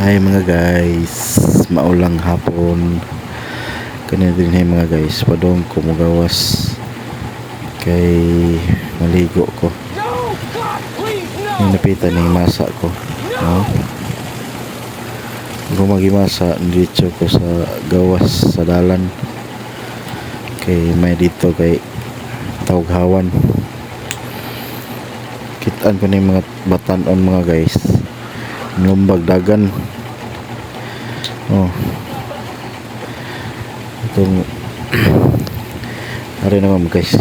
Hi mga guys, maulang hapon. Kanina din hay mga guys, padong ko mugawas kay maligo ko. Yung napitan ng masa ko. No? Kung magimasa, diretso ko sa gawas sa dalan. Kay may dito kay tawaghawan. Kitaan ko na yung mga batanon mga guys. Ngumbag dagan. Oh. Itong ari naman guys.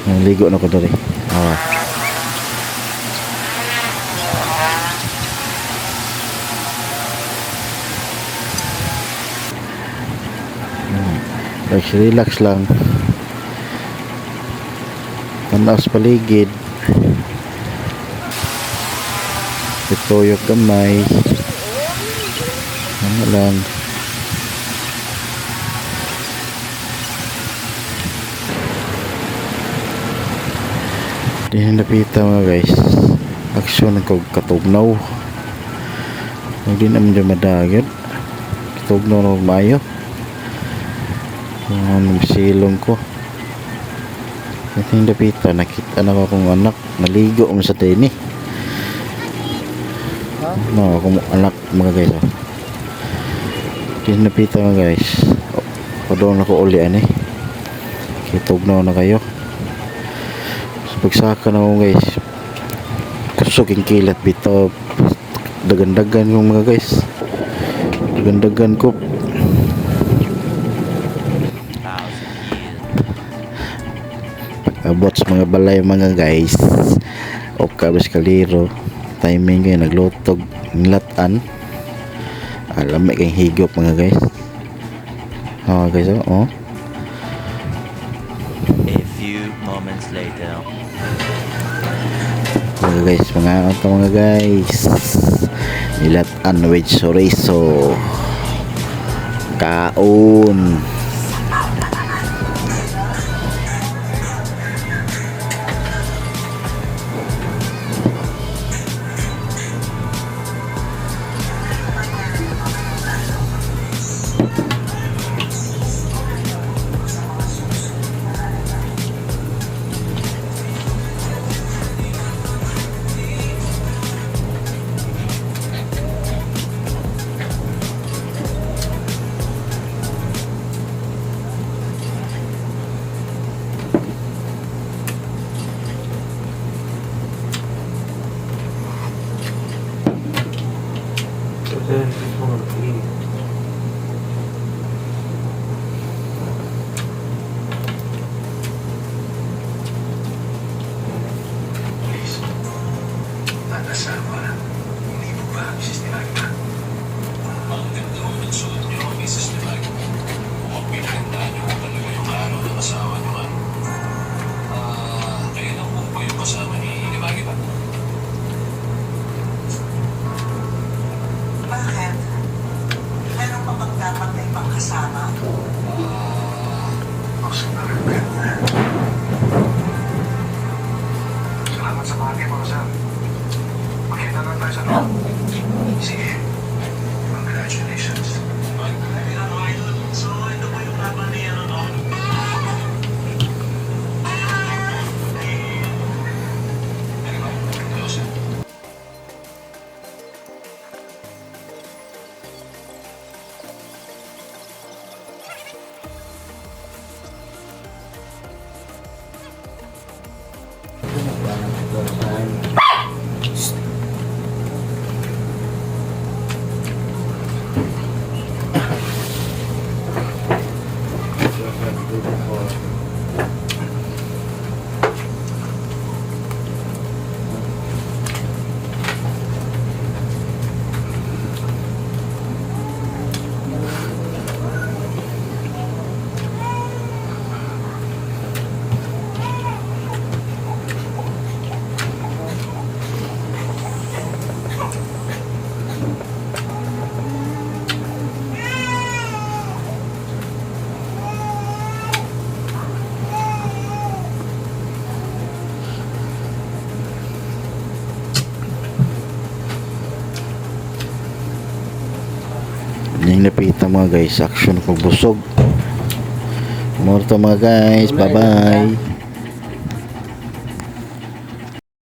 Naligo na ko dali. Relax lang. Tanaw sa paligid. Ituyok gamay. Ano lang. Di napita mga guys. Aksyon ng katugnaw. Hindi naman dyan madagat. Katugnaw na mayo. Silong ko. Hindi napita. Nakita na ko akong anak. Naligo mo sa tini. No, akong anak mga guys. Hindi napita mga guys. Padoon ako ulian eh. Kitugnaw na kayo. Pagsaka na mo guys, kusog yung kilat bitaw, dagan-dagan yung mga guys, dagan-dagan ko. Pag-abot sa mga balay mga guys, o kabis kaliro, timing kayo naglutog nilatan, alam may kayong higop mga guys. Guys, oh. A few moments later. Mga guys, nilatan with chorizo, kaon. Bakit? Meron pa bang dapat na ibang kasama? Salamat sa pati mo, sir. Makita na tayo sa loob. Sige. Congratulations. So, ito po yung laban niya, no? Yung napita mga guys, action ko busog. More to mga guys, bye bye.